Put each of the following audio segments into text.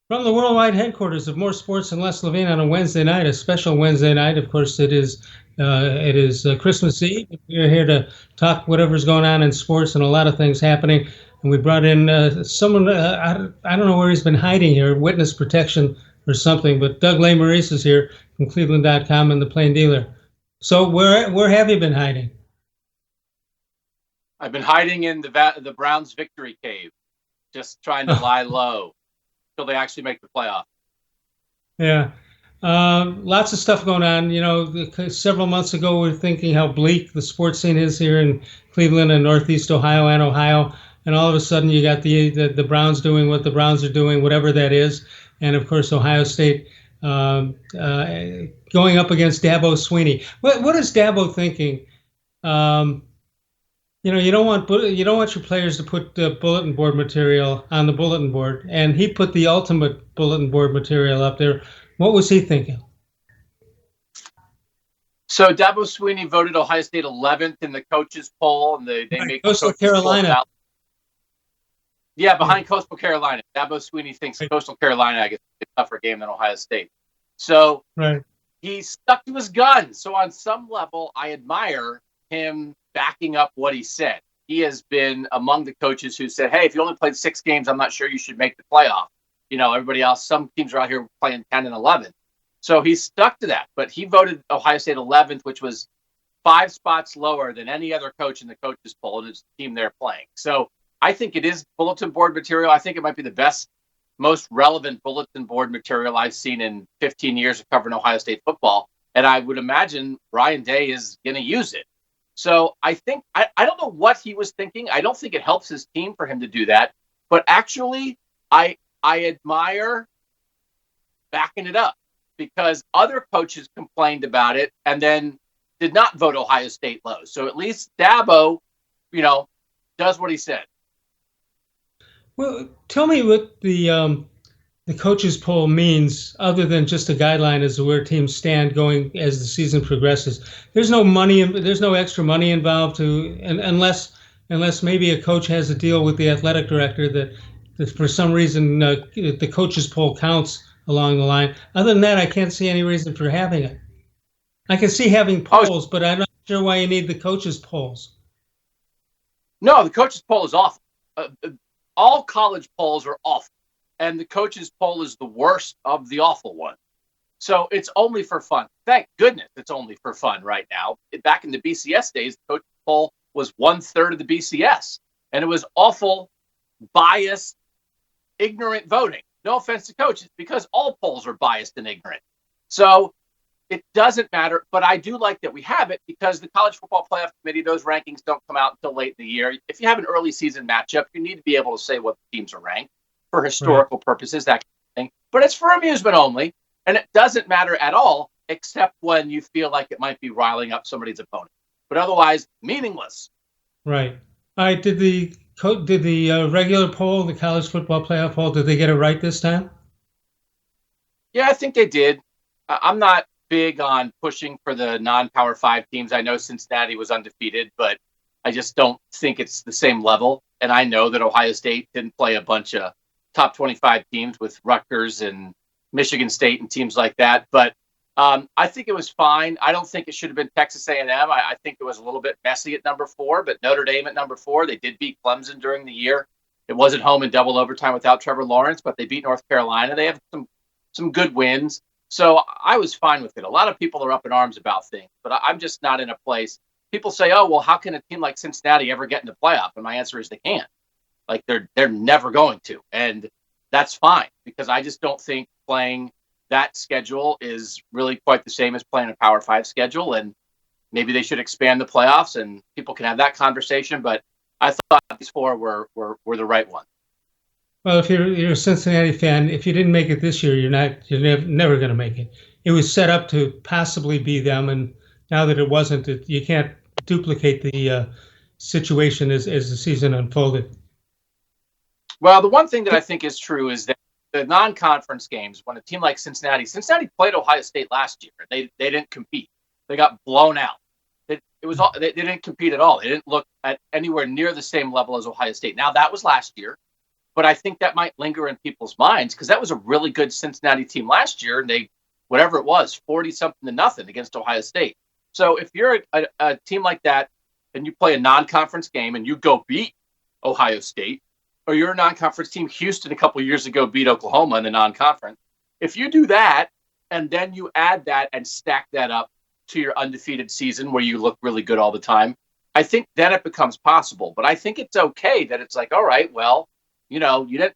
From the worldwide headquarters of More Sports and Less Levine on a Wednesday night, a special Wednesday night. Of course, it is Christmas Eve. We're here to talk whatever's going on in sports and a lot of things happening. And we brought in someone. I don't know where he's been hiding here, witness protection or something. But Doug Lesmerises is here from cleveland.com and the Plain Dealer. So where have you been hiding? I've been hiding in the Browns' victory cave, just trying to lie low until they actually make the playoff. Yeah. Lots of stuff going on. Several months ago, we were thinking how bleak the sports scene is here in Cleveland and Northeast Ohio and Ohio. And all of a sudden, you got the Browns doing what the Browns are doing, whatever that is. And of course, Ohio State going up against Dabo Sweeney. What is Dabo thinking? Um, you don't want your players to put bulletin board material on the bulletin board, and he put the ultimate bulletin board material up there. What was he thinking? So Dabo Sweeney voted Ohio State 11th in the coaches poll, and they Right, make the Coastal coaches poll Carolina. out. Yeah, Yeah, behind Coastal Carolina. Dabo Sweeney thinks right, Coastal Carolina, I guess, is a tougher game than Ohio State. So right, he stuck to his gun. So on some level, I admire him backing up what he said. He has been among the coaches who said, hey, if you only played 6 games, I'm not sure you should make the playoff. Everybody else, some teams are out here playing 10 and 11. So he stuck to that. But he voted Ohio State 11th, which was 5 spots lower than any other coach in the coaches poll, and it's the team they're playing. So I think it is bulletin board material. I think it might be the best, most relevant bulletin board material I've seen in 15 years of covering Ohio State football. And I would imagine Ryan Day is going to use it. So I think, I don't know what he was thinking. I don't think it helps his team for him to do that. But actually, I admire backing it up because other coaches complained about it and then did not vote Ohio State low. So at least Dabo, you know, does what he said. well, tell me what the coaches poll means, other than just a guideline as to where teams stand going as the season progresses. There's no money, there's no extra money involved unless maybe a coach has a deal with the athletic director that for some reason the coaches poll counts along the line. Other than that, I can't see any reason for having it. I can see having Oh, polls, but I'm not sure why you need the coaches polls. no, the coaches poll is awful. All college polls are awful. And the coaches poll is the worst of the awful one. So it's only for fun. Thank goodness it's only for fun right now. Back in the BCS days, the coaches poll was 1/3 of the BCS. And it was awful, biased, ignorant voting. No offense to coaches, because all polls are biased and ignorant. So it doesn't matter, but I do like that we have it because the College Football Playoff Committee, those rankings don't come out until late in the year. If you have an early season matchup, you need to be able to say what the teams are ranked for Right. historical purposes, that kind of thing. But it's for amusement only, and it doesn't matter at all, except when you feel like it might be riling up somebody's opponent. But otherwise, meaningless. Right. All right. Did the regular poll, the college football playoff poll, did they get it right this time? Yeah, I think they did. I'm not big on pushing for the non-power five teams. I know Cincinnati was undefeated, but I just don't think it's the same level. And I know that Ohio State didn't play a bunch of top 25 teams with Rutgers and Michigan State and teams like that. But I think it was fine. I don't think it should have been Texas A&M. I think it was a little bit messy at number 4, but Notre Dame at number 4. They did beat Clemson during the year. It wasn't home in double overtime without Trevor Lawrence, but they beat North Carolina. They have some good wins. So I was fine with it. A lot of people are up in arms about things, but I'm just not in a place. People say, "Oh, well, how can a team like Cincinnati ever get in the playoff?" And my answer is they can't. Like they're never going to, and that's fine because I just don't think playing that schedule is really quite the same as playing a Power Five schedule. And maybe they should expand the playoffs, and people can have that conversation. But I thought these four were the right ones. Well, if you're a Cincinnati fan, if you didn't make it this year, you're never going to make it. It was set up to possibly be them, and now that it wasn't, you can't duplicate the situation as the season unfolded. Well, the one thing that I think is true is that the non-conference games, when a team like Cincinnati played Ohio State last year. They didn't compete. They got blown out. They didn't compete at all. They didn't look at anywhere near the same level as Ohio State. Now that was last year. but I think that might linger in people's minds because that was a really good Cincinnati team last year, and they, whatever it was, 40-something to nothing against Ohio State. So if you're a team like that and you play a non-conference game and you go beat Ohio State, or you're a non-conference team, Houston a couple of years ago beat Oklahoma in the non-conference. If you do that and then you add that and stack that up to your undefeated season where you look really good all the time, I think then it becomes possible. But I think it's okay that it's like, all right, well, you didn't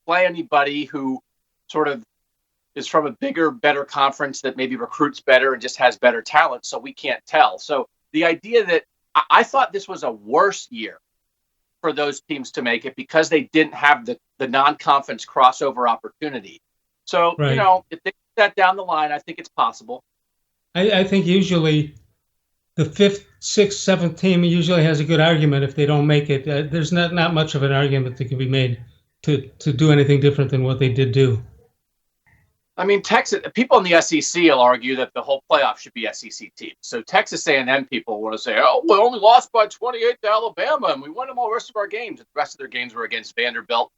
play anybody who sort of is from a bigger, better conference that maybe recruits better and just has better talent, so we can't tell. So the idea that I thought this was a worse year for those teams to make it because they didn't have the non-conference crossover opportunity. So, Right. If they put that down the line, I think it's possible. I think usually the fifth, sixth, seventh team usually has a good argument if they don't make it. There's not much of an argument that can be made to do anything different than what they did do. I mean, Texas people in the SEC will argue that the whole playoff should be SEC teams. So Texas A&M people want to say, "Oh, we only lost by 28 to Alabama, and we won them all the rest of our games." The rest of their games were against Vanderbilt,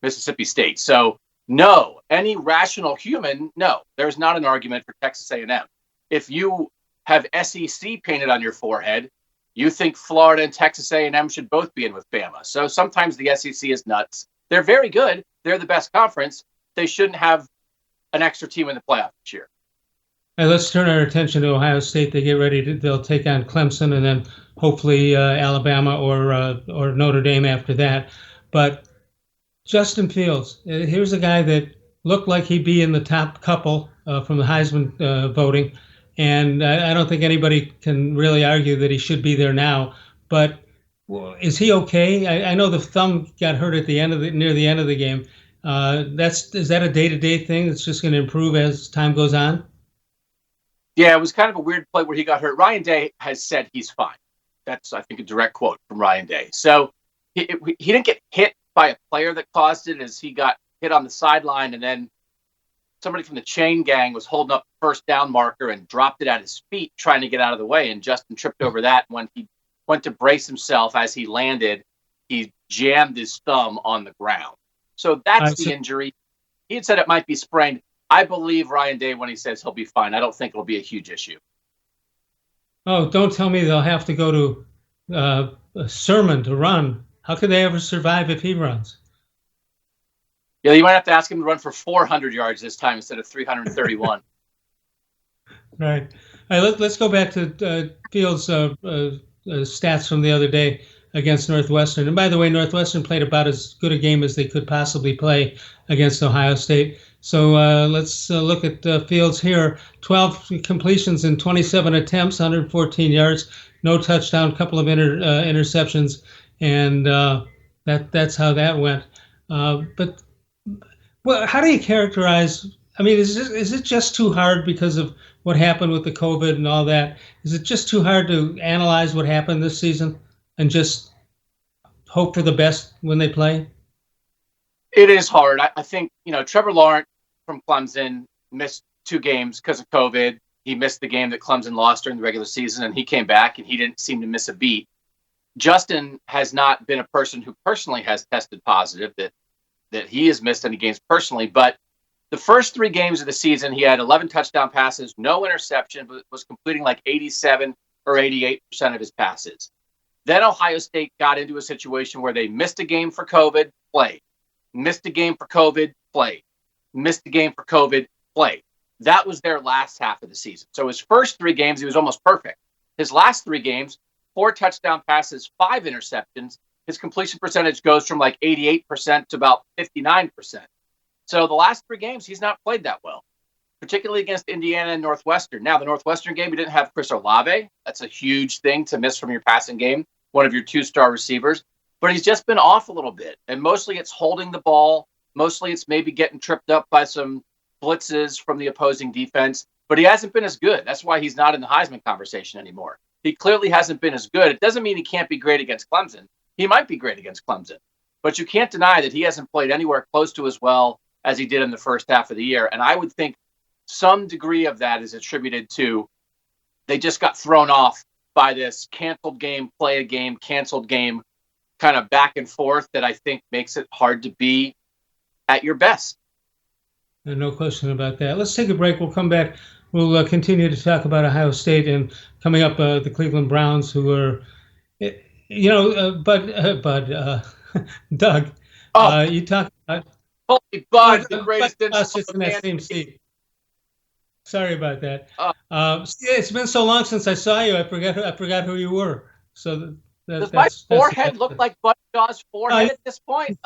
Mississippi State. So no, any rational human, no, there's not an argument for Texas A&M. If you have SEC painted on your forehead, you think Florida and Texas A&M should both be in with Bama. So sometimes the SEC is nuts. They're very good. They're the best conference. They shouldn't have an extra team in the playoff this year. Hey, let's turn our attention to Ohio State. They'll take on Clemson and then hopefully Alabama or Notre Dame after that. But Justin Fields, here's a guy that looked like he'd be in the top couple from the Heisman voting, and I don't think anybody can really argue that he should be there now. But is he okay? I know the thumb got hurt at near the end of the game. Is that a day-to-day thing that's just going to improve as time goes on? Yeah, it was kind of a weird play where he got hurt. Ryan Day has said he's fine. That's, I think, a direct quote from Ryan Day. So he didn't get hit by a player that caused it, as he got hit on the sideline, and then somebody from the chain gang was holding up the first down marker and dropped it at his feet trying to get out of the way, and Justin tripped over that. When he went to brace himself as he landed, he jammed his thumb on the ground. So that's the injury. He had said it might be sprained. I believe Ryan Day when he says he'll be fine. I don't think it'll be a huge issue. Oh, don't tell me they'll have to go to a Sermon to run. How could they ever survive if he runs? Yeah, you might have to ask him to run for 400 yards this time instead of 331. Right. All right, let's go back to Fields' stats from the other day against Northwestern. And by the way, Northwestern played about as good a game as they could possibly play against Ohio State. So let's look at Fields here. 12 completions in 27 attempts, 114 yards, no touchdown, couple of interceptions, and that's how that went. But well, how do you characterize? I mean, is it just too hard because of what happened with the COVID and all that? Is it just too hard to analyze what happened this season and just hope for the best when they play? It is hard. I think, Trevor Lawrence from Clemson missed 2 games because of COVID. He missed the game that Clemson lost during the regular season, and he came back, and he didn't seem to miss a beat. Justin has not been a person who personally has tested positive, that he has missed any games personally. But the first 3 games of the season, he had 11 touchdown passes, no interception, but was completing like 87 or 88% of his passes. Then Ohio State got into a situation where they missed a game for COVID, played. Missed a game for COVID, played. Missed a game for COVID, played. That was their last half of the season. So his first 3 games, he was almost perfect. His last 3 games, 4 touchdown passes, 5 interceptions. His completion percentage goes from like 88% to about 59%. So the last 3 games, he's not played that well, particularly against Indiana and Northwestern. Now, the Northwestern game, he didn't have Chris Olave. That's a huge thing to miss from your passing game, one of your 2-star receivers. But he's just been off a little bit. And mostly it's holding the ball. Mostly it's maybe getting tripped up by some blitzes from the opposing defense. But he hasn't been as good. That's why he's not in the Heisman conversation anymore. He clearly hasn't been as good. It doesn't mean he can't be great against Clemson. He might be great against Clemson. But you can't deny that he hasn't played anywhere close to as well as he did in the first half of the year. And I would think some degree of that is attributed to they just got thrown off by this canceled game, play a game, canceled game kind of back and forth that I think makes it hard to be at your best. No question about that. Let's take a break. We'll come back. We'll continue to talk about Ohio State and coming up the Cleveland Browns, who are, Doug, you talked about Holy Bud, the greatest us insult in that same seat. Sorry about that. It's been so long since I saw you. I forgot who you were. So does my forehead look like Bud Shaw's forehead at this point?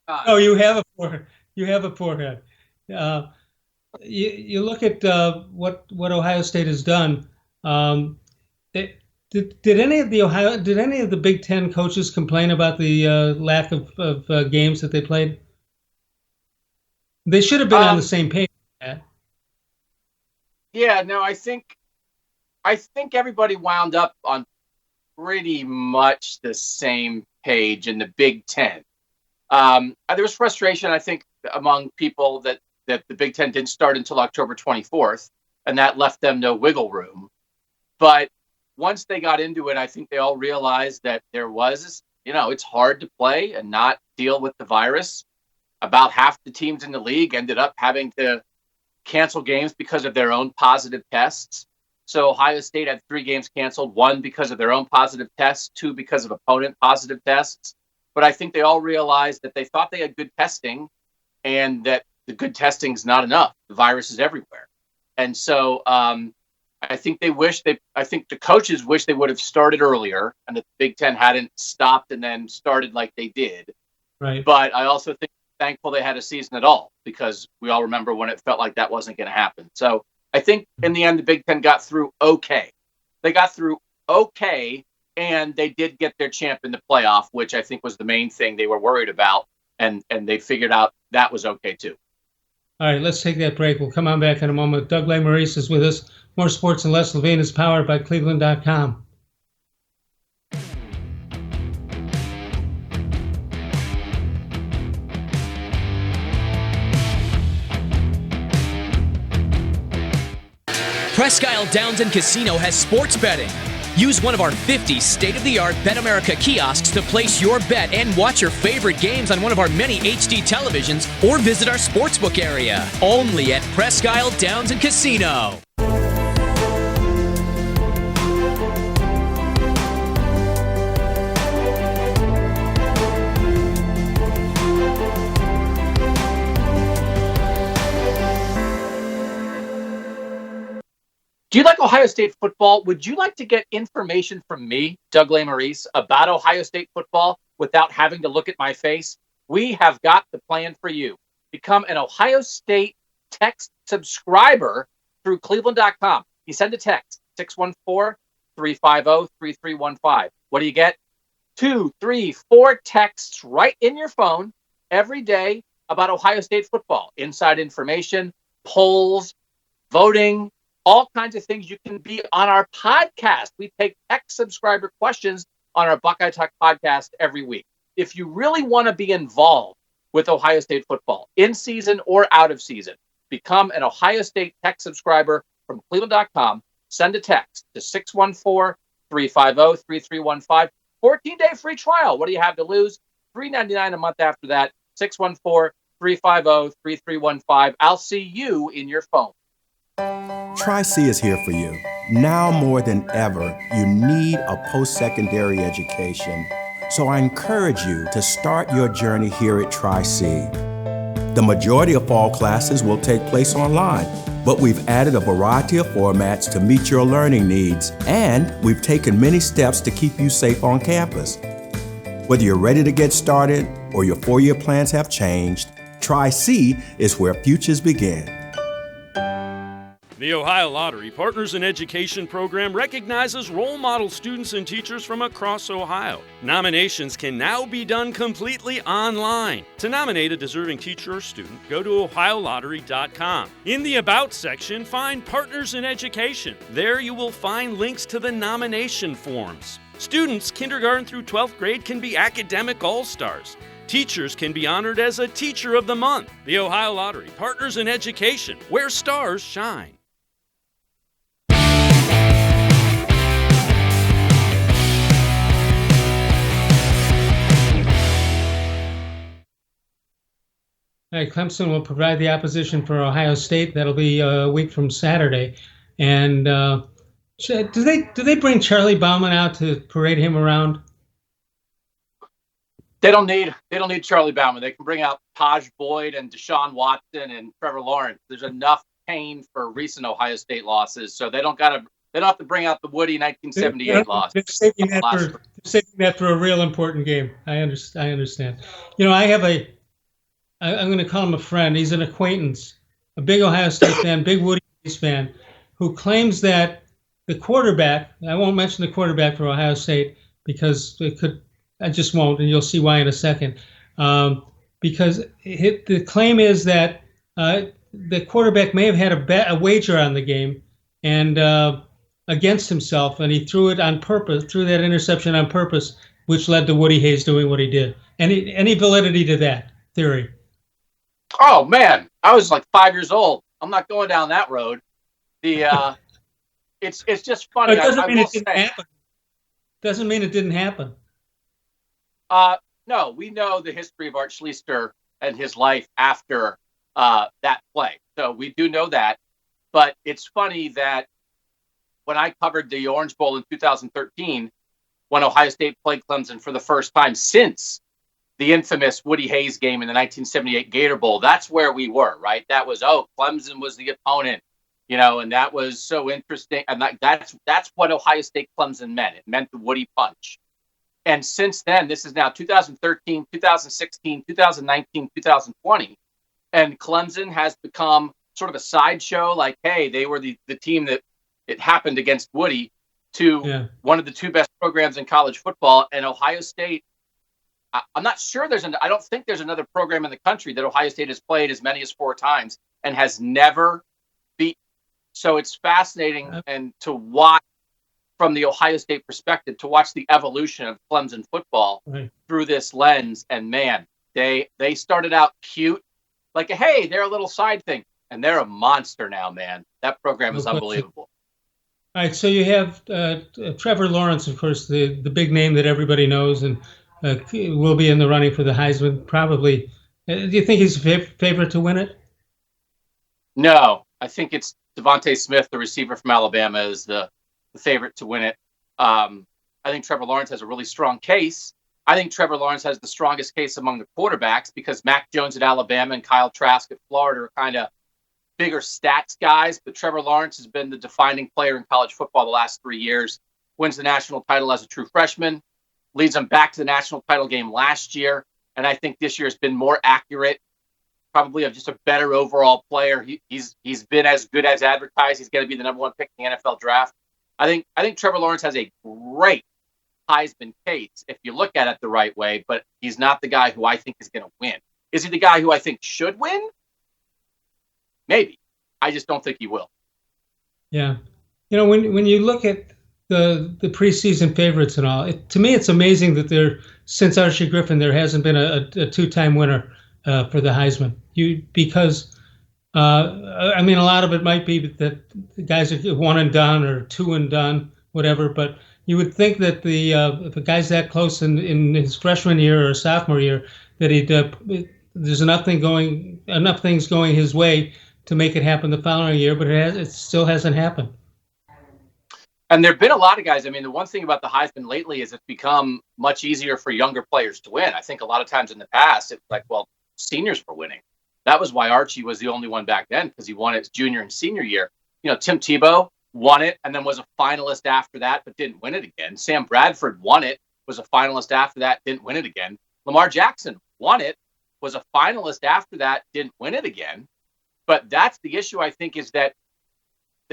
Oh, you have a forehead. You have a forehead. You look at what Ohio State has done. Did any of the Big Ten coaches complain about the lack of games that they played? They should have been on the same page. Yeah, no, I think everybody wound up on pretty much the same page in the Big Ten. There was frustration, I think, among people that the Big Ten didn't start until October 24th, and that left them no wiggle room. But once they got into it, I think they all realized that there was, it's hard to play and not deal with the virus. About half the teams in the league ended up having to cancel games because of their own positive tests. So Ohio State had 3 games canceled, 1 because of their own positive tests, 2 because of opponent positive tests. But I think they all realized that they thought they had good testing and that the good testing is not enough. The virus is everywhere. And so I think the coaches wish they would have started earlier and that the Big Ten hadn't stopped and then started like they did. Right. But I also think thankful they had a season at all, because we all remember when it felt like that wasn't going to happen. So I think in the end, the Big Ten got through okay. They got through okay, and they did get their champ in the playoff, which I think was the main thing they were worried about, and they figured out that was okay too. All right, let's take that break. We'll come on back in a moment. Doug Lesmerises is with us. More Sports and Less. Levine is powered by cleveland.com. Presque Isle Downs and Casino has sports betting. Use one of our 50 state-of-the-art Bet America kiosks to place your bet and watch your favorite games on one of our many HD televisions, or visit our sportsbook area. Only at Presque Isle Downs and Casino. Do you like Ohio State football? Would you like to get information from me, Doug Lesmerises, about Ohio State football without having to look at my face? We have got the plan for you. Become an Ohio State text subscriber through cleveland.com. You send a text, 614-350-3315. What do you get? 2, 3, 4 texts right in your phone every day about Ohio State football. Inside information, polls, voting, all kinds of things. You can be on our podcast. We take text subscriber questions on our Buckeye Talk podcast every week. If you really want to be involved with Ohio State football, in season or out of season, become an Ohio State text subscriber from cleveland.com. Send a text to 614-350-3315. 14-day free trial. What do you have to lose? $3.99 a month after that. 614-350-3315. I'll see you in your phone. Tri-C is here for you. Now more than ever, you need a post-secondary education. So I encourage you to start your journey here at Tri-C. The majority of fall classes will take place online, but we've added a variety of formats to meet your learning needs, and we've taken many steps to keep you safe on campus. Whether you're ready to get started or your four-year plans have changed, Tri-C is where futures begin. The Ohio Lottery Partners in Education program recognizes role model students and teachers from across Ohio. Nominations can now be done completely online. To nominate a deserving teacher or student, go to ohiolottery.com. In the About section, find Partners in Education. There you will find links to the nomination forms. Students kindergarten through 12th grade can be academic all-stars. Teachers can be honored as a Teacher of the Month. The Ohio Lottery Partners in Education, where stars shine. right, Clemson will provide the opposition for Ohio State. That'll be a week from Saturday. And do they bring Charlie Bauman out to parade him around? They don't need Charlie Bauman. They can bring out Taj Boyd and Deshaun Watson and Trevor Lawrence. There's enough pain for recent Ohio State losses, so they don't have to bring out the Woody 1978 loss. They're saving that for a real important game. I understand. I'm going to call him a friend. He's an acquaintance, a big Ohio State fan, big Woody Hayes fan, who claims that the quarterback, I won't mention the quarterback for Ohio State because I just won't, and you'll see why in a second. Because the claim is that the quarterback may have had a wager on the game and against himself, and he threw that interception on purpose, which led to Woody Hayes doing what he did. Any validity to that theory? Oh man, I was like 5 years old. I'm not going down that road. It's just funny. It doesn't mean it didn't happen. Doesn't mean it didn't happen. No, we know the history of Art Schlichter and his life after that play. So we do know that. But it's funny that when I covered the Orange Bowl in 2013, when Ohio State played Clemson for the first time since the infamous Woody Hayes game in the 1978 Gator Bowl, that's where we were, right? That was, Clemson was the opponent, and that was so interesting. And that's what Ohio State Clemson meant. It meant the Woody punch. And since then, this is now 2013, 2016, 2019, 2020. And Clemson has become sort of a sideshow, like, hey, they were the team that it happened against Woody, to one of the two best programs in college football. And Ohio State, I'm not sure I don't think there's another program in the country that Ohio State has played as many as 4 times and has never beat. So it's fascinating and to watch from the Ohio State perspective, to watch the evolution of Clemson football through this lens. And man, they started out cute, like, hey, they're a little side thing, and they're a monster now, man. That program is unbelievable. All right, so you have Trevor Lawrence, of course, the big name that everybody knows, and will be in the running for the Heisman, probably. Do you think he's a favorite to win it? No, I think it's Devontae Smith, the receiver from Alabama, is the favorite to win it. I think Trevor Lawrence has a really strong case. I think Trevor Lawrence has the strongest case among the quarterbacks because Mac Jones at Alabama and Kyle Trask at Florida are kind of bigger stats guys, but Trevor Lawrence has been the defining player in college football the last 3 years, wins the national title as a true freshman, leads them back to the national title game last year, and I think this year has been more accurate, probably of just a better overall player. He's been as good as advertised. He's going to be the number 1 pick in the NFL draft. I think Trevor Lawrence has a great Heisman case if you look at it the right way, but he's not the guy who I think is going to win. Is he the guy who I think should win? Maybe. I just don't think he will. Yeah. When you look at the preseason favorites and all, to me it's amazing that since Archie Griffin, there hasn't been a 2-time winner for the Heisman. Because a lot of it might be that the guys are 1 and done or 2 and done, whatever. But you would think that if a guy's that close in his freshman year or sophomore year, that there's enough things going his way to make it happen the following year. But it still hasn't happened. And there have been a lot of guys. The one thing about the Heisman lately is it's become much easier for younger players to win. I think a lot of times in the past, it was like, well, seniors were winning. That was why Archie was the only one back then, because he won it his junior and senior year. Tim Tebow won it and then was a finalist after that, but didn't win it again. Sam Bradford won it, was a finalist after that, didn't win it again. Lamar Jackson won it, was a finalist after that, didn't win it again. But that's the issue, I think, is that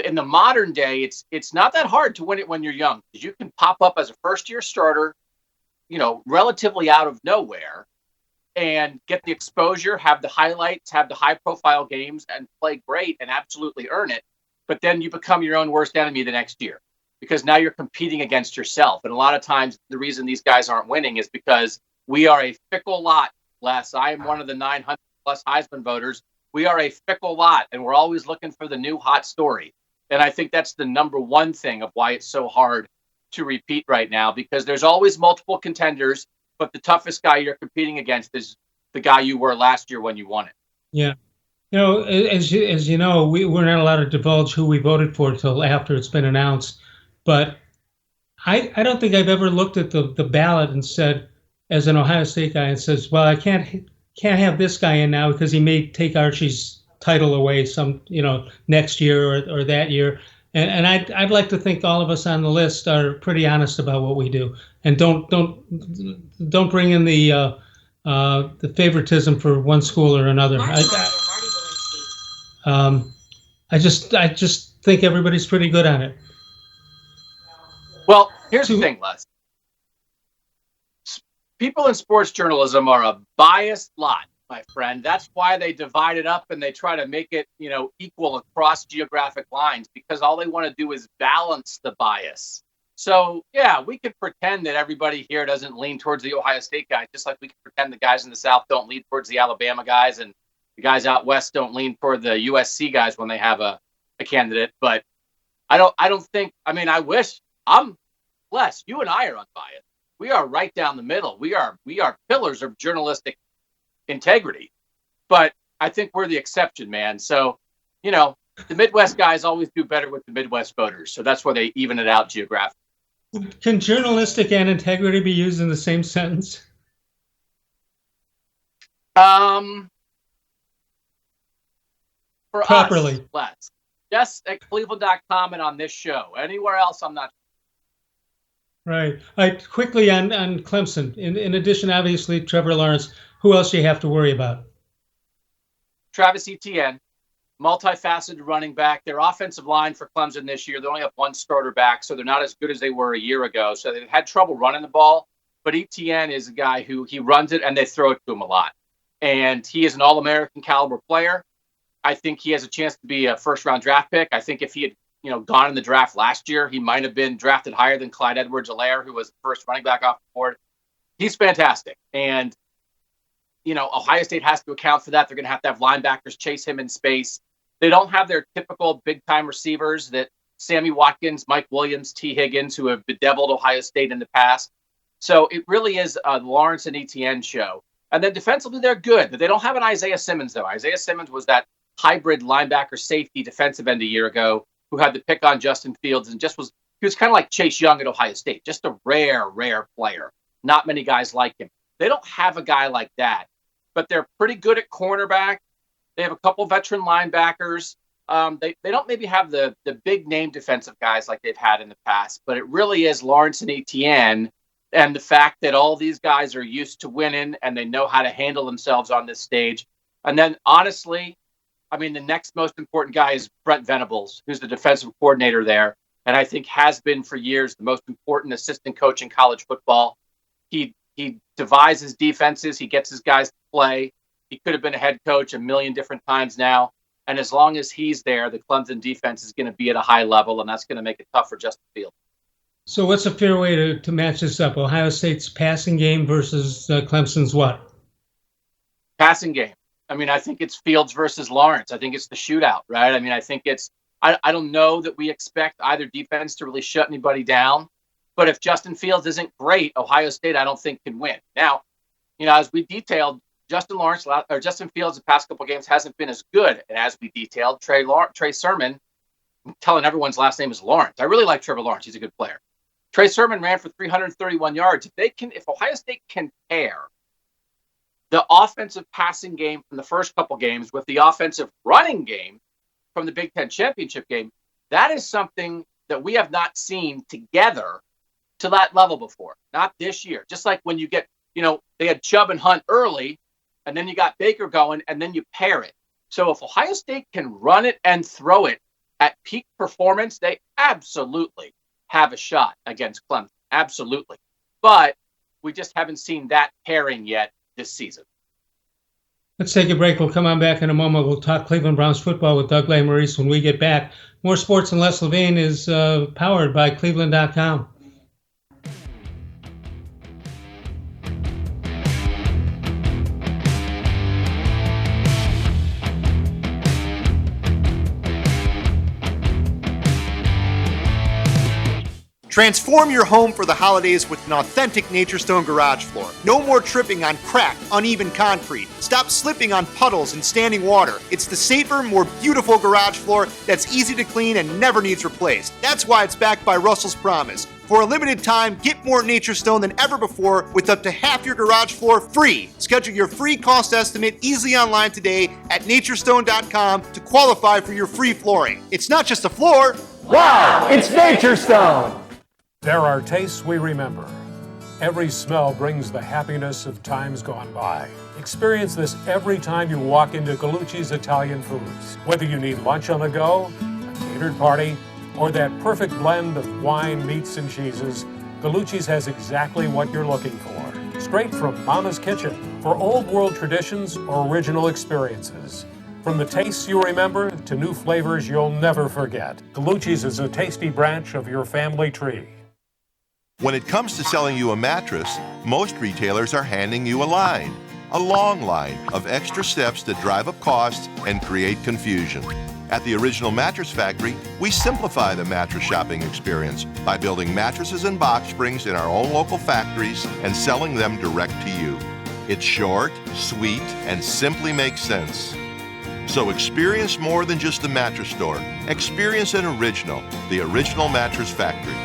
in the modern day, it's not that hard to win it when you're young, because you can pop up as a first-year starter, relatively out of nowhere, and get the exposure, have the highlights, have the high-profile games, and play great and absolutely earn it. But then you become your own worst enemy the next year, because now you're competing against yourself. And a lot of times the reason these guys aren't winning is because we are a fickle lot, Les. I am one of the 900-plus Heisman voters. We are a fickle lot, and we're always looking for the new hot story. And I think that's the number one thing of why it's so hard to repeat right now, because there's always multiple contenders, but the toughest guy you're competing against is the guy you were last year when you won it. Yeah. As you know, we're not allowed to divulge who we voted for till after it's been announced. But I don't think I've ever looked at the ballot and said, as an Ohio State guy, and says, well, I can't have this guy in now because he may take Archie's title away next year or that year. And I'd like to think all of us on the list are pretty honest about what we do and don't bring in the favoritism for one school or another. I just think everybody's pretty good on it. Well, here's the thing, Les. People in sports journalism are a biased lot, my friend. That's why they divide it up and they try to make it, equal across geographic lines, because all they want to do is balance the bias. So, yeah, we could pretend that everybody here doesn't lean towards the Ohio State guy, just like we can pretend the guys in the South don't lean towards the Alabama guys and the guys out West don't lean toward the USC guys when they have a candidate. But I don't think, I wish Les, you and I are unbiased. We are right down the middle. We are pillars of journalistic integrity. But I think we're the exception, man. So, the Midwest guys always do better with the Midwest voters. So that's why they even it out geographically. Can journalistic and integrity be used in the same sentence? For properly. Us, Les, just at cleveland.com and on this show. Anywhere else, I'm not. Right. Quickly on Clemson. In addition, obviously, Trevor Lawrence. Who else do you have to worry about? Travis Etienne, multifaceted running back. Their offensive line for Clemson this year, they only have one starter back, so they're not as good as they were a year ago. So they've had trouble running the ball. But Etienne is a guy who he runs it and they throw it to him a lot. And he is an All-American caliber player. I think he has a chance to be a first-round draft pick. I think if he had gone in the draft last year, he might have been drafted higher than Clyde Edwards-Helaire, who was the first running back off the board. He's fantastic. And, Ohio State has to account for that. They're going to have linebackers chase him in space. They don't have their typical big-time receivers that Sammy Watkins, Mike Williams, T. Higgins, who have bedeviled Ohio State in the past. So it really is a Lawrence and Etienne show. And then defensively, they're good. But they don't have an Isaiah Simmons, though. Isaiah Simmons was that hybrid linebacker safety defensive end a year ago who had to pick on Justin Fields and he was kind of like Chase Young at Ohio State, just a rare player. Not many guys like him. They don't have a guy like that, but they're pretty good at cornerback. They have a couple veteran linebackers. They don't maybe have the big name defensive guys like they've had in the past, but it really is Lawrence and Etienne and the fact that all these guys are used to winning and they know how to handle themselves on this stage. And then honestly, the next most important guy is Brent Venables, who's the defensive coordinator there, and I think has been for years the most important assistant coach in college football. He devises defenses. He gets his guys to play. He could have been a head coach a million different times now. And as long as he's there, the Clemson defense is going to be at a high level, and that's going to make it tough for Justin Fields. So what's a fair way to match this up? Ohio State's passing game versus Clemson's what? Passing game. I think it's Fields versus Lawrence. I think it's the shootout, right? I think it's I don't know that we expect either defense to really shut anybody down. But if Justin Fields isn't great, Ohio State, I don't think can win. Now, as we detailed, Justin Fields the past couple of games hasn't been as good. And as we detailed, Trey Sermon, I'm telling everyone's last name is Lawrence. I really like Trevor Lawrence. He's a good player. Trey Sermon ran for 331 yards. If Ohio State can pair the offensive passing game from the first couple games with the offensive running game from the Big Ten championship game, that is something that we have not seen together to that level before. Not this year. Just like when you get, they had Chubb and Hunt early, and then you got Baker going, and then you pair it. So if Ohio State can run it and throw it at peak performance, they absolutely have a shot against Clemson. Absolutely. But we just haven't seen that pairing yet this season. Let's take a break. We'll come on back in a moment. We'll talk Cleveland Browns football with Doug Lesmerises when we get back. More Sports and Les Levine is powered by cleveland.com. Transform your home for the holidays with an authentic Nature Stone garage floor. No more tripping on cracked, uneven concrete. Stop slipping on puddles and standing water. It's the safer, more beautiful garage floor that's easy to clean and never needs replaced. That's why it's backed by Russell's Promise. For a limited time, get more Nature Stone than ever before with up to half your garage floor free. Schedule your free cost estimate easily online today at naturestone.com to qualify for your free flooring. It's not just a floor. Wow, it's Nature Stone! There are tastes we remember. Every smell brings the happiness of times gone by. Experience this every time you walk into Gallucci's Italian Foods. Whether you need lunch on the go, a catered party, or that perfect blend of wine, meats, and cheeses, Gallucci's has exactly what you're looking for. Straight from Mama's kitchen for old world traditions or original experiences. From the tastes you remember to new flavors you'll never forget. Gallucci's is a tasty branch of your family tree. When it comes to selling you a mattress, most retailers are handing you a long line of extra steps that drive up costs and create confusion. At the Original Mattress Factory, we simplify the mattress shopping experience by building mattresses and box springs in our own local factories and selling them direct to you. It's short, sweet, and simply makes sense. So experience more than just the mattress store. Experience an original, the Original Mattress Factory.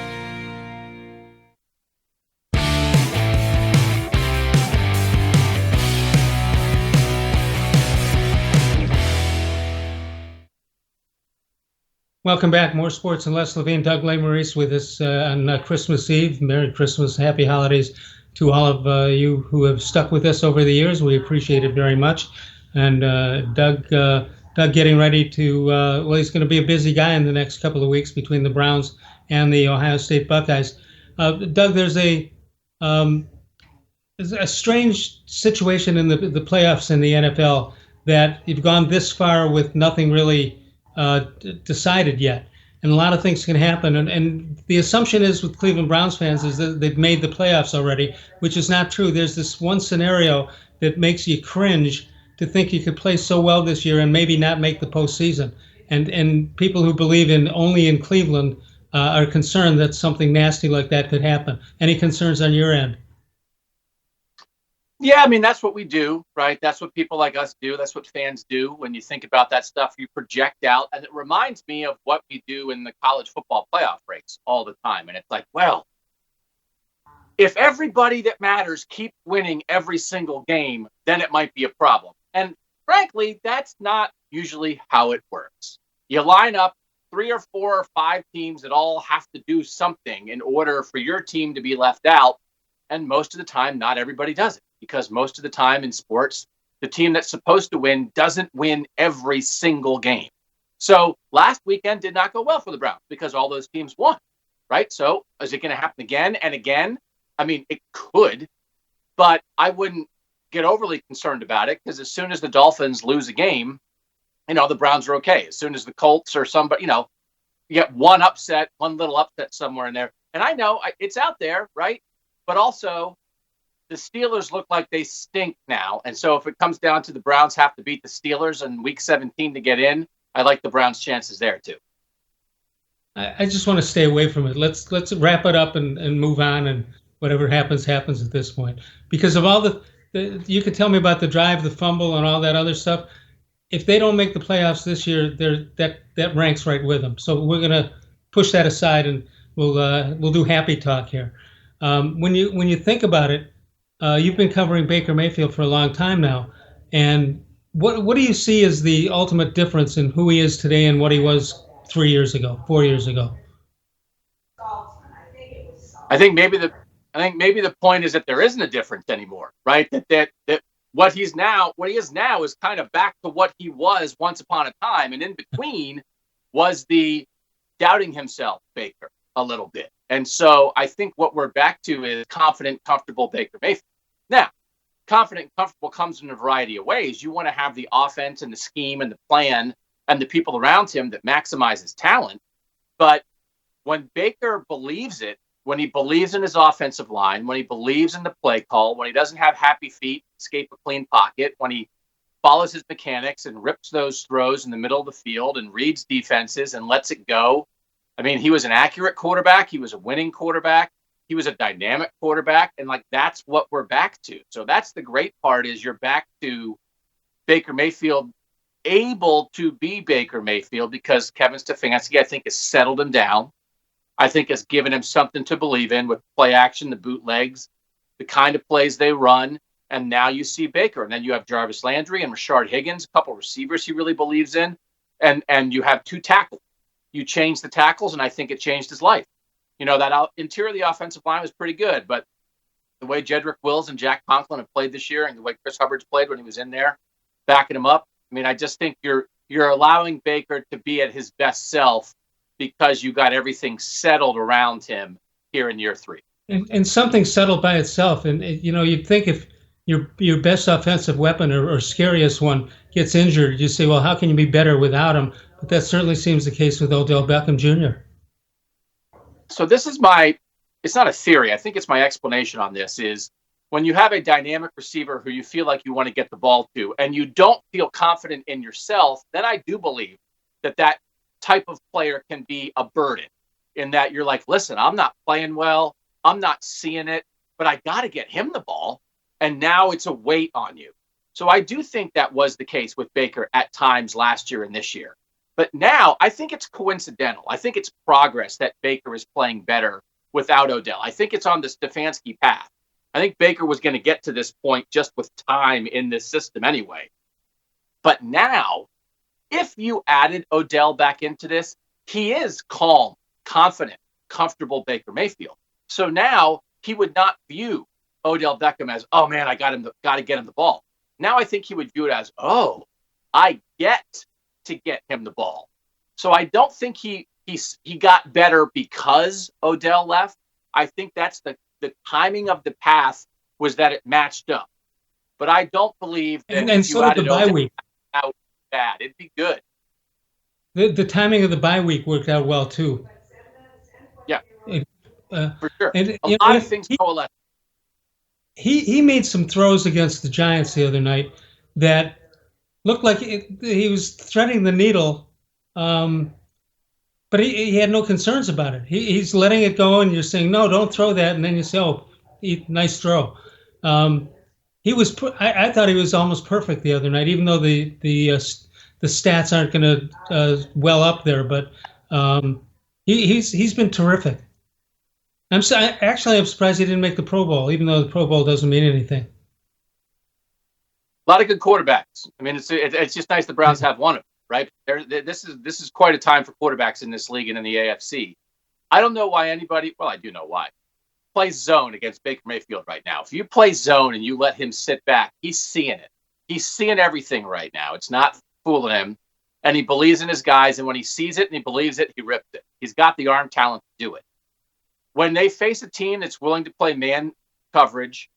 Welcome back. More sports and less. Levine, Doug Lesmerises with us on Christmas Eve. Merry Christmas, happy holidays to all of you who have stuck with us over the years. We appreciate it very much. And Doug getting ready to, well, he's going to be a busy guy in the next couple of weeks between the Browns and the Ohio State Buckeyes. Doug, there's a strange situation in the playoffs in the NFL that you've gone this far with nothing really decided yet, and a lot of things can happen. And the assumption is with Cleveland Browns fans is that they've made the playoffs already, which is not true. There's this one scenario that makes you cringe to think you could play so well this year and maybe not make the postseason. And people who believe in only in Cleveland are concerned that something nasty like that could happen. Any concerns on your end? Yeah, I mean, that's what we do, right? That's what people like us do. That's what fans do. When you think about that stuff, you project out. And it reminds me of what we do in the college football playoff race all the time. And it's like, well, if everybody that matters keep winning every single game, then it might be a problem. And frankly, that's not usually how it works. You line up 3 or 4 or 5 teams that all have to do something in order for your team to be left out. And most of the time, not everybody does it. Because most of the time in sports, the team that's supposed to win doesn't win every single game. So last weekend did not go well for the Browns because all those teams won, right? So is it going to happen again and again? I mean, it could, but I wouldn't get overly concerned about it because as soon as the Dolphins lose a game, the Browns are okay. As soon as the Colts or somebody, you get one little upset somewhere in there. And I know it's out there, right? But also, the Steelers look like they stink now. And so if it comes down to the Browns have to beat the Steelers in week 17 to get in, I like the Browns' chances there too. I just want to stay away from it. Let's wrap it up and move on, and whatever happens at this point. Because of all the you could tell me about the drive, the fumble, and all that other stuff. If they don't make the playoffs this year, that ranks right with them. So we're gonna push that aside, and we'll do happy talk here. When you think about it. You've been covering Baker Mayfield for a long time now, and what do you see as the ultimate difference in who he is today and what he was 3 years ago, 4 years ago? I think maybe the point is that there isn't a difference anymore, right? That what he is now is kind of back to what he was once upon a time, and in between was the doubting himself Baker a little bit. And so I think what we're back to is confident, comfortable Baker Mayfield. Now, confident and comfortable comes in a variety of ways. You want to have the offense and the scheme and the plan and the people around him that maximize his talent. But when Baker believes it, when he believes in his offensive line, when he believes in the play call, when he doesn't have happy feet, escape a clean pocket, when he follows his mechanics and rips those throws in the middle of the field and reads defenses and lets it go, I mean, he was an accurate quarterback. He was a winning quarterback. He was a dynamic quarterback. And like, that's what we're back to. So that's the great part, is you're back to Baker Mayfield able to be Baker Mayfield, because Kevin Stefanski, I think, has settled him down. I think has given him something to believe in with play action, the bootlegs, the kind of plays they run. And now you see Baker. And then you have Jarvis Landry and Rashard Higgins, a couple receivers he really believes in. And you have 2 tackles. You change the tackles, and I think it changed his life. You know, that interior of the offensive line was pretty good, but the way Jedrick Wills and Jack Conklin have played this year, and the way Chris Hubbard's played when he was in there, backing him up, I mean, I just think you're allowing Baker to be at his best self because you got everything settled around him here in year 3. And something settled by itself. And, you know, you'd think if your best offensive weapon or scariest one gets injured, you say, well, how can you be better without him? But that certainly seems the case with Odell Beckham Jr. So this is it's not a theory. I think it's my explanation on this is when you have a dynamic receiver who you feel like you want to get the ball to, and you don't feel confident in yourself, then I do believe that type of player can be a burden, in that you're like, listen, I'm not playing well. I'm not seeing it, but I got to get him the ball. And now it's a weight on you. So I do think that was the case with Baker at times last year and this year. But now I think it's coincidental. I think it's progress that Baker is playing better without Odell. I think it's on the Stefanski path. I think Baker was going to get to this point just with time in this system anyway. But now, if you added Odell back into this, he is calm, confident, comfortable Baker Mayfield. So now he would not view Odell Beckham as, oh man, I got to get him the ball. Now I think he would view it as, oh, I get to get him the ball. So I don't think he got better because Odell left. I think that's the timing of the path was that it matched up. But I don't believe that and so did the bye week. Out bad. It'd be good. The timing of the bye week worked out well too. Yeah, for sure. And, a lot of things coalesce. He made some throws against the Giants the other night that looked like he was threading the needle, but he had no concerns about it. He's letting it go, and you're saying, no, don't throw that. And then you say, oh, nice throw. I thought he was almost perfect the other night, even though the stats aren't going to well up there. But he's been terrific. I'm surprised he didn't make the Pro Bowl, even though the Pro Bowl doesn't mean anything. A lot of good quarterbacks. I mean, it's just nice the Browns have one of them, right? This is quite a time for quarterbacks in this league and in the AFC. I don't know why anybody. Well, I do know why. Plays zone against Baker Mayfield right now. If you play zone and you let him sit back, he's seeing it. He's seeing everything right now. It's not fooling him, and he believes in his guys. And when he sees it and he believes it, he ripped it. He's got the arm talent to do it. When they face a team that's willing to play man coverage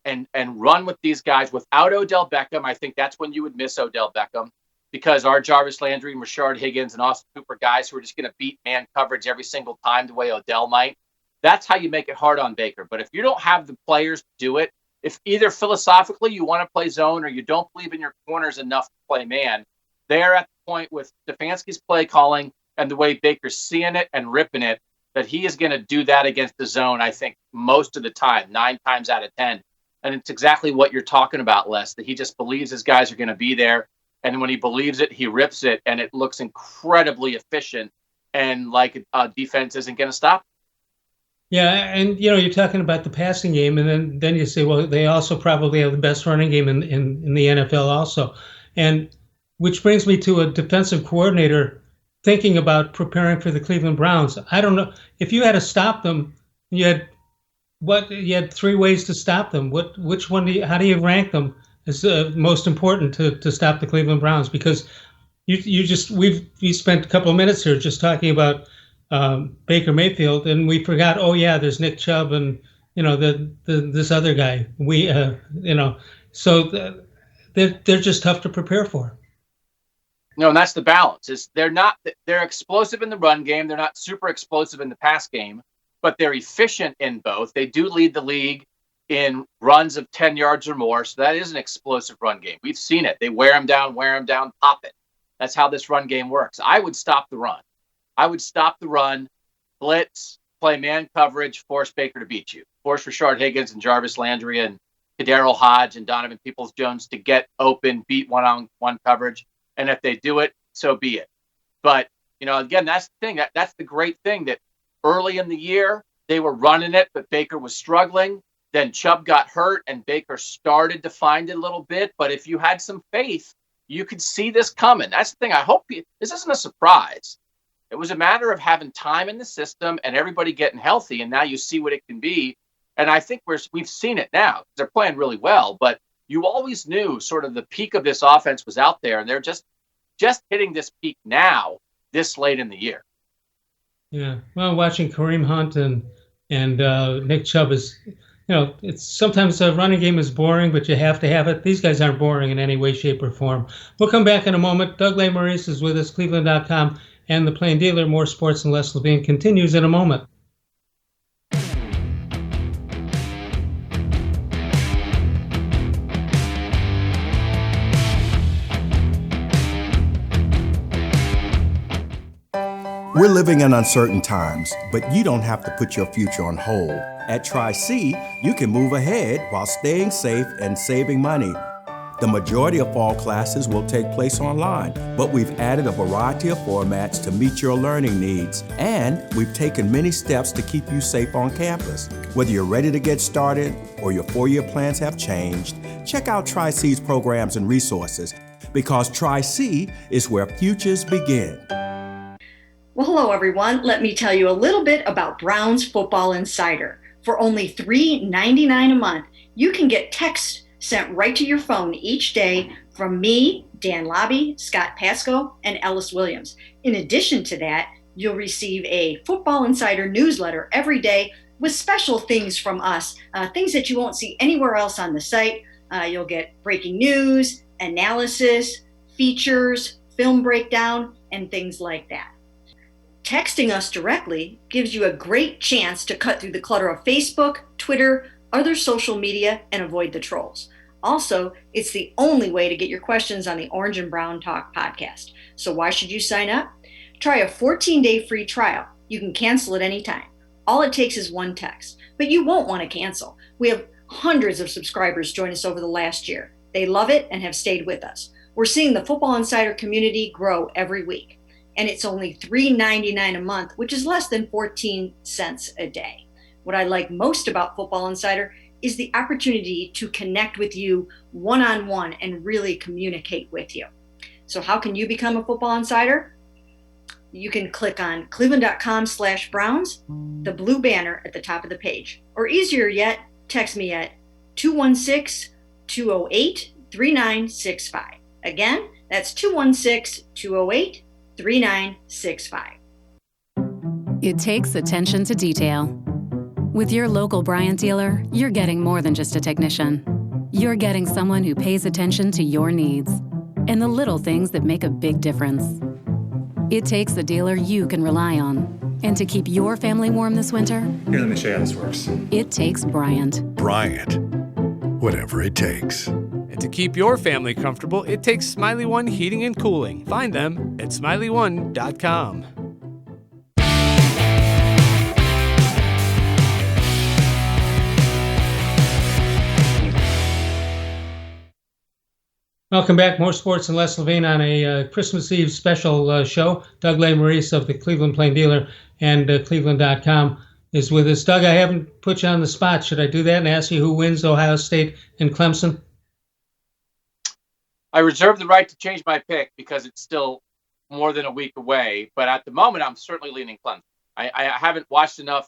and run with these guys without Odell Beckham, I think that's when you would miss Odell Beckham, because our Jarvis Landry and Rashard Higgins and Austin Cooper guys who are just going to beat man coverage every single time the way Odell might, that's how you make it hard on Baker. But if you don't have the players to do it, if either philosophically you want to play zone or you don't believe in your corners enough to play man, they're at the point with Stefanski's play calling and the way Baker's seeing it and ripping it, that he is going to do that against the zone, I think, most of the time, 9 times out of 10. And it's exactly what you're talking about, Les, that he just believes his guys are going to be there. And when he believes it, he rips it, and it looks incredibly efficient, and like a defense isn't going to stop. Yeah, and you're talking about the passing game, and then you say, well, they also probably have the best running game in the NFL also. And which brings me to a defensive coordinator thinking about preparing for the Cleveland Browns. I don't know if you had to stop them. You had 3 ways to stop them. Which one how do you rank them as most important to stop the Cleveland Browns? Because we spent a couple of minutes here just talking about Baker Mayfield, and we forgot. Oh yeah, there's Nick Chubb and this other guy. So they're just tough to prepare for. No, and that's the balance. They're explosive in the run game. They're not super explosive in the pass game, but they're efficient in both. They do lead the league in runs of 10 yards or more. So that is an explosive run game. We've seen it. They wear them down, pop it. That's how this run game works. I would stop the run. blitz, play man coverage, force Baker to beat you. Force Rashard Higgins and Jarvis Landry and Kadarius Hodge and Donovan Peoples-Jones to get open, beat one-on-one coverage. And if they do it, so be it. But, again, that's the thing. That's the great thing, that early in the year, they were running it, but Baker was struggling. Then Chubb got hurt, and Baker started to find it a little bit. But if you had some faith, you could see this coming. That's the thing. I hope this isn't a surprise. It was a matter of having time in the system and everybody getting healthy, and now you see what it can be. And I think we've seen it now. They're playing really well, but you always knew sort of the peak of this offense was out there, and they're just hitting this peak now, this late in the year. Yeah. Well, watching Kareem Hunt and Nick Chubb is, it's sometimes the running game is boring, but you have to have it. These guys aren't boring in any way, shape, or form. We'll come back in a moment. Doug Lesmerises is with us, cleveland.com, and the Plain Dealer. More sports and less Levine continues in a moment. We're living in uncertain times, but you don't have to put your future on hold. At Tri-C, you can move ahead while staying safe and saving money. The majority of fall classes will take place online, but we've added a variety of formats to meet your learning needs, and we've taken many steps to keep you safe on campus. Whether you're ready to get started or your four-year plans have changed, check out Tri-C's programs and resources, because Tri-C is where futures begin. Well, hello, everyone. Let me tell you a little bit about Brown's Football Insider. For only $3.99 a month, you can get text sent right to your phone each day from me, Dan Lobby, Scott Pasco, and Ellis Williams. In addition to that, you'll receive a Football Insider newsletter every day with special things from us, things that you won't see anywhere else on the site. You'll get breaking news, analysis, features, film breakdown, and things like that. Texting us directly gives you a great chance to cut through the clutter of Facebook, Twitter, other social media, and avoid the trolls. Also, it's the only way to get your questions on the Orange and Brown Talk podcast. So why should you sign up? Try a 14-day free trial. You can cancel at any time. All it takes is one text, but you won't want to cancel. We have hundreds of subscribers join us over the last year. They love it and have stayed with us. We're seeing the Football Insider community grow every week. And it's only $3.99 a month, which is less than 14 cents a day. What I like most about Football Insider is the opportunity to connect with you one-on-one and really communicate with you. So how can you become a Football Insider? You can click on cleveland.com/Browns, the blue banner at the top of the page. Or easier yet, text me at 216-208-3965. Again, that's 216-208-3965. It takes attention to detail. With your local Bryant dealer, you're getting more than just a technician. You're getting someone who pays attention to your needs and the little things that make a big difference. It takes a dealer you can rely on. And to keep your family warm this winter, here, let me show you how this works. It takes Bryant. Bryant. Whatever it takes. And to keep your family comfortable, it takes Smiley One Heating and Cooling. Find them at smiley1.com. Welcome back. More sports and less Levine on a Christmas Eve special show. Doug Lesmerises of the Cleveland Plain Dealer and cleveland.com is with us. Doug, I haven't put you on the spot. Should I do that and ask you who wins Ohio State and Clemson? I reserve the right to change my pick because it's still more than a week away. But at the moment, I'm certainly leaning Clemson. I haven't watched enough